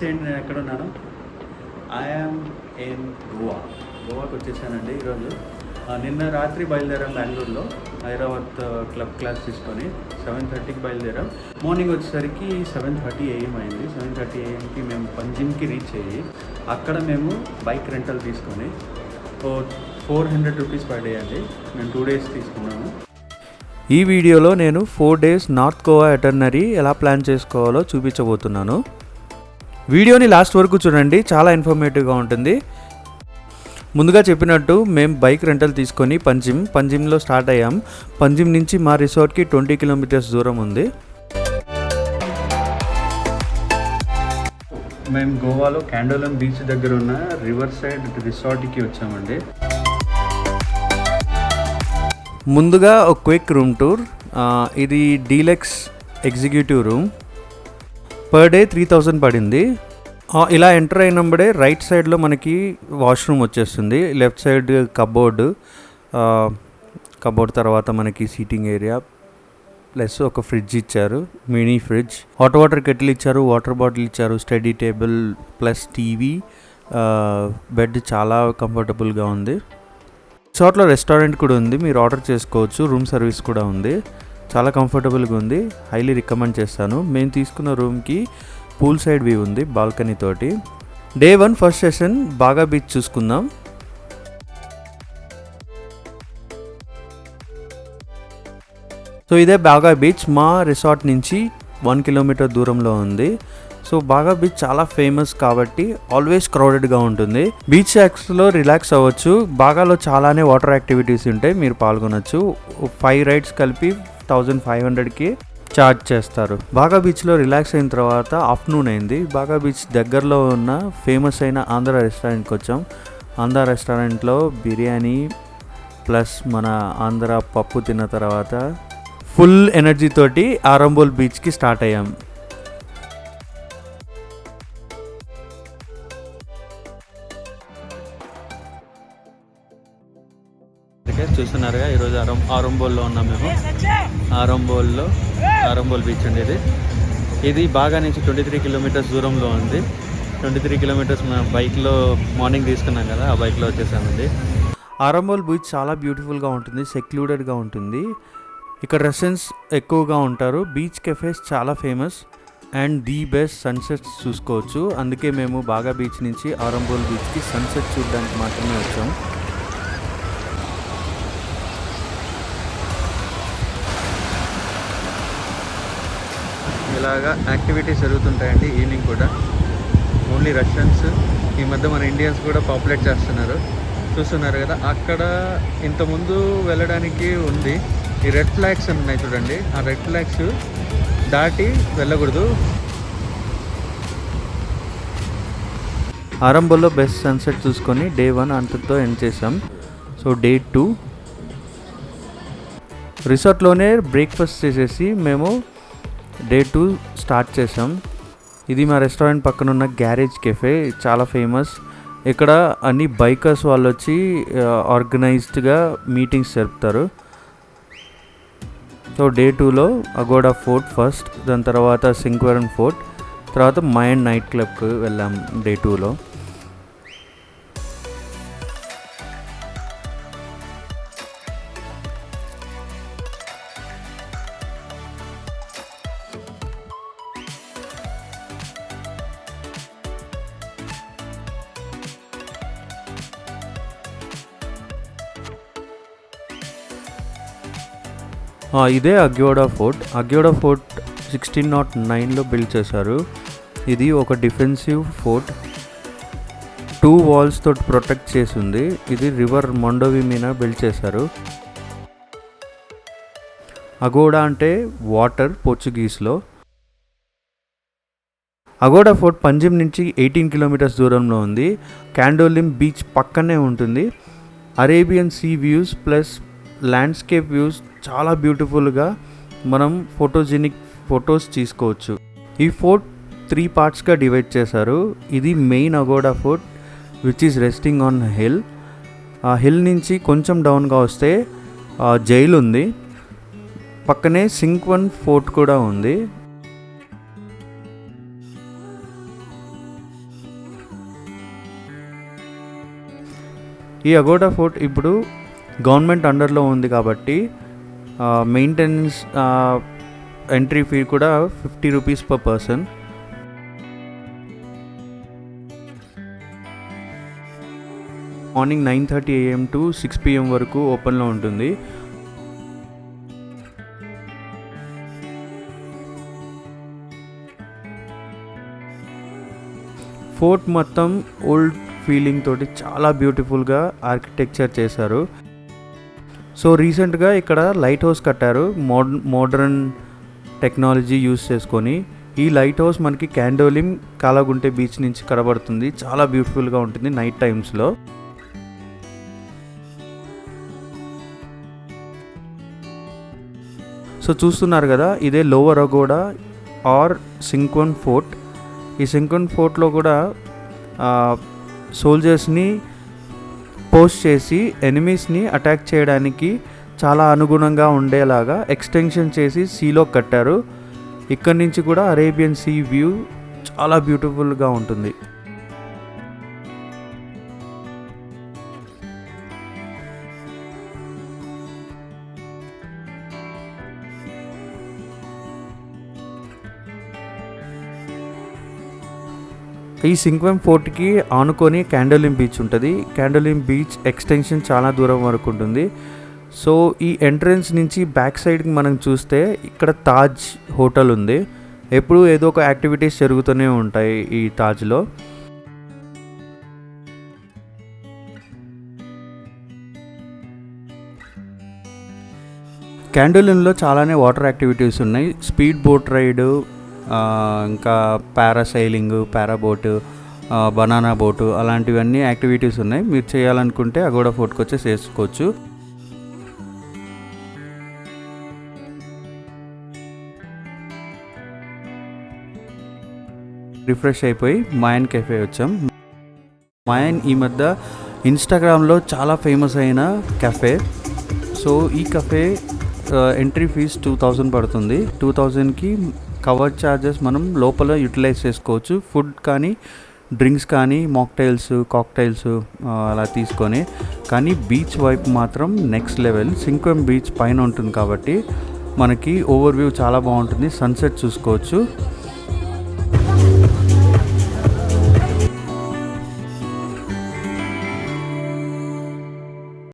చేయండి నేను ఎక్కడ ఉన్నాను. ఐఎమ్ ఇన్ గోవాకి వచ్చేసానండి ఈరోజు. నిన్న రాత్రి బయలుదేరాం బెంగళూరులో ఐరావత్ క్లబ్ క్లాస్ తీసుకొని 7:30కి బయలుదేరాం. మార్నింగ్ వచ్చేసరికి 7:30 AM అయింది. 7:30 AMకి మేము పంజిమ్కి రీచ్ అయ్యి అక్కడ మేము బైక్ రెంటల్ తీసుకొని 400 రూపీస్ పర్ డే అండి. మేము 2 days తీసుకున్నాము. ఈ వీడియోలో నేను 4 days నార్త్ గోవా ఎటర్నరీ ఎలా ప్లాన్ చేసుకోవాలో చూపించబోతున్నాను. వీడియోని లాస్ట్ వరకు చూడండి, చాలా ఇన్ఫర్మేటివ్గా ఉంటుంది. ముందుగా చెప్పినట్టు మేము బైక్ రెంటల్ తీసుకొని పంజిమ్లో స్టార్ట్ అయ్యాం. పంజిమ్ నుంచి మా రిసార్ట్కి 20 kilometers దూరం ఉంది. మేము గోవాలో క్యాండోలం బీచ్ దగ్గర ఉన్న రివర్ సైడ్ రిసార్ట్కి వచ్చామండి. ముందుగా ఒక క్విక్ రూమ్ టూర్. ఇది deluxe executive room. Per day 3000 పడింది. ఇలా ఎంటర్ అయినప్పుడే రైట్ సైడ్లో మనకి వాష్రూమ్ వచ్చేస్తుంది. లెఫ్ట్ సైడ్ కబోర్డ్ తర్వాత మనకి సీటింగ్ ఏరియా ప్లస్ ఒక ఫ్రిడ్జ్ ఇచ్చారు, mini fridge. Hot water kettle ఇచ్చారు, వాటర్ బాటిల్ ఇచ్చారు, study table plus TV. Bed చాలా కంఫర్టబుల్గా ఉంది. రిసార్ట్లో రెస్టారెంట్ కూడా ఉంది, మీరు ఆర్డర్ చేసుకోవచ్చు. రూమ్ సర్వీస్ కూడా ఉంది, చాలా కంఫర్టబుల్గా ఉంది. హైలీ రికమెండ్ చేస్తాను. మేము తీసుకున్న రూమ్కి పూల్ సైడ్ వ్యూ ఉంది బాల్కనీ తోటి. డే 1 ఫస్ట్ సెషన్ బాగా బీచ్ చూసుకుందాం. సో ఇదే బాగా బీచ్ మా రిసార్ట్ నుంచి 1 kilometer దూరంలో ఉంది. సో బాగా బీచ్ చాలా ఫేమస్ కాబట్టి ఆల్వేస్ క్రౌడెడ్గా ఉంటుంది. బీచ్ యాక్స్లో రిలాక్స్ అవ్వచ్చు. బాగాలో చాలానే వాటర్ యాక్టివిటీస్ ఉంటాయి, మీరు పాల్గొనవచ్చు. 5 rides కలిపి 1500కి ఛార్జ్ చేస్తారు. బాగా బీచ్లో రిలాక్స్ అయిన తర్వాత ఆఫ్టర్నూన్ అయింది. బాగా బీచ్ దగ్గరలో ఉన్న ఫేమస్ అయిన ఆంధ్ర రెస్టారెంట్కి వచ్చాం. ఆంధ్ర రెస్టారెంట్లో బిర్యానీ ప్లస్ మన ఆంధ్ర పప్పు తిన్న తర్వాత ఫుల్ ఎనర్జీ తోటి ఆరంబోల్ బీచ్కి స్టార్ట్ అయ్యాం. చూస్తున్నారుగా, ఈరోజు ఆరంబోల్లో ఉన్నాం మేము. ఆరంబోల్ బీచ్ అండి ఇది బాగా నుంచి 23 kilometers దూరంలో ఉంది. 23 kilometers మనం బైక్లో మార్నింగ్ తీసుకున్నాం కదా, ఆ బైక్లో వచ్చేసామండి. ఆరంబోల్ బీచ్ చాలా బ్యూటిఫుల్గా ఉంటుంది, సెక్లూడెడ్గా ఉంటుంది. ఇక్కడ రెస్టారెంట్స్ ఎక్కువగా ఉంటారు. బీచ్ కెఫేస్ చాలా famous and the best sunsets చూసుకోవచ్చు. అందుకే మేము బాగా బీచ్ నుంచి ఆరంబోల్ బీచ్కి సన్సెట్ చూడడానికి మాత్రమే వచ్చాం. ఇలాగా యాక్టివిటీస్ జరుగుతుంటాయండి ఈవినింగ్ కూడా. ఓన్లీ రష్యన్స్, ఈ మధ్య మన ఇండియన్స్ కూడా పాపులేట్ చేస్తున్నారు. చూస్తున్నారు కదా, అక్కడ ఇంతకుముందు వెళ్ళడానికి ఉంది. ఈ రెడ్ ఫ్లాగ్స్ ఉన్నాయి చూడండి, ఆ రెడ్ ఫ్లాగ్స్ దాటి వెళ్ళకూడదు. ఆరంభంలో బెస్ట్ సన్సెట్ చూసుకొని డే 1 అంతటితో ఎండ్ చేసాం. సో డే 2 రిసార్ట్లోనే బ్రేక్ఫాస్ట్ చేసేసి మేము డే 2 స్టార్ట్ చేసాం. ఇది మా రెస్టారెంట్ పక్కన ఉన్న గ్యారేజ్ కెఫే, చాలా ఫేమస్. ఇక్కడ అన్ని బైకర్స్ వాళ్ళు వచ్చి ఆర్గనైజ్డ్గా మీటింగ్స్ జరుపుతారు. సో డే 2లో అగోడా ఫోర్ట్ ఫస్ట్, దాని తర్వాత సింక్వెరన్ ఫోర్ట్, తర్వాత మైండ్ నైట్ క్లబ్కి వెళ్ళాం డే 2లో. ఇదే అగ్యోడా ఫోర్ట్. 1609లో బిల్డ్ చేశారు. ఇది ఒక డిఫెన్సివ్ ఫోర్ట్, 2 walls తోటి ప్రొటెక్ట్ చేసి ఉంది. ఇది రివర్ మొండోవి మీద బిల్డ్ చేశారు. అగోడా అంటే వాటర్ పోర్చుగీస్లో. అగోడా ఫోర్ట్ పంజిమ్ నుంచి 18 kilometers దూరంలో ఉంది. క్యాండోలిం బీచ్ పక్కనే ఉంటుంది. Arabian sea views plus landscape views చాలా బ్యూటిఫుల్గా మనం ఫోటోజెనిక్ ఫొటోస్ తీసుకోవచ్చు. ఈ ఫోర్ట్ 3 partsగా డివైడ్ చేశారు. ఇది main Aguada fort which is resting on hill. ఆ హిల్ నుంచి కొంచెం డౌన్గా వస్తే జైలు ఉంది, పక్కనే సింక్వన్ ఫోర్ట్ కూడా ఉంది. ఈ అగోడా ఫోర్ట్ ఇప్పుడు గవర్నమెంట్ అండర్లో ఉంది కాబట్టి మెయింటెనెన్స్ ఎంట్రీ ఫీ కూడా 50 rupees per person. Morning 9:30 AM to 6 PM వరకు ఓపెన్లో ఉంటుంది. ఫోర్ట్ మొత్తం ఓల్డ్ ఫీలింగ్ తోటి చాలా బ్యూటిఫుల్గా ఆర్కిటెక్చర్ చేశారు. సో రీసెంట్గా ఇక్కడ లైట్ హౌస్ కట్టారు మోడర్న్ టెక్నాలజీ యూస్ చేసుకొని. ఈ లైట్ హౌస్ మనకి క్యాండోలిమ్ కాలాగుంటే బీచ్ నుంచి కనబడుతుంది. చాలా బ్యూటిఫుల్గా ఉంటుంది నైట్ టైమ్స్లో. సో చూస్తున్నారు కదా, ఇదే లోవర్ అగోడా ఆర్ సింక్వన్ ఫోర్ట్. ఈ సింక్వన్ ఫోర్ట్లో కూడా సోల్జర్స్ని పోస్ట్ చేసి ఎనిమీస్ని అటాక్ చేయడానికి చాలా అనుగుణంగా ఉండేలాగా ఎక్స్టెన్షన్ చేసి సీలో కట్టారు. ఇక్కడ నుంచి కూడా అరేబియన్ సీ వ్యూ చాలా బ్యూటిఫుల్గా ఉంటుంది. ఈ సింక్వెమ్ ఫోర్ట్కి ఆనుకొని క్యాండోలిమ్ బీచ్ ఉంటుంది. క్యాండోలిమ్ బీచ్ ఎక్స్టెన్షన్ చాలా దూరం వరకు ఉంటుంది. సో ఈ ఎంట్రన్స్ నుంచి బ్యాక్ సైడ్కి మనం చూస్తే ఇక్కడ తాజ్ హోటల్ ఉంది. ఎప్పుడూ ఏదో ఒక యాక్టివిటీస్ జరుగుతూనే ఉంటాయి ఈ తాజ్లో. క్యాండోలిమ్లో చాలానే వాటర్ యాక్టివిటీస్ ఉన్నాయి. స్పీడ్ బోట్ రైడు, ఇంకా పారాసైలింగ్, పారాబోటు, బనానా బోటు అలాంటివన్నీ యాక్టివిటీస్ ఉన్నాయి. మీరు చేయాలనుకుంటే అగోడా ఫోర్ట్కి వచ్చి చేసుకోవచ్చు. రిఫ్రెష్ అయిపోయి మాయన్ కెఫే వచ్చాం. మాయన్ ఈ మధ్య ఇన్స్టాగ్రామ్లో చాలా ఫేమస్ అయిన కెఫే. సో ఈ కెఫే ఎంట్రీ ఫీజ్ 2000 పడుతుంది. 2000కి కవర్ ఛార్జెస్ మనం లోపల యూటిలైజ్ చేసుకోవచ్చు. ఫుడ్ కానీ డ్రింక్స్ కానీ కాక్టైల్స్ అలా తీసుకొని. కానీ బీచ్ వైపు మాత్రం నెక్స్ట్ లెవెల్. సింక్వెమ్ బీచ్ పైన ఉంటుంది కాబట్టి మనకి ఓవర్ వ్యూ చాలా బాగుంటుంది. సన్సెట్ చూసుకోవచ్చు.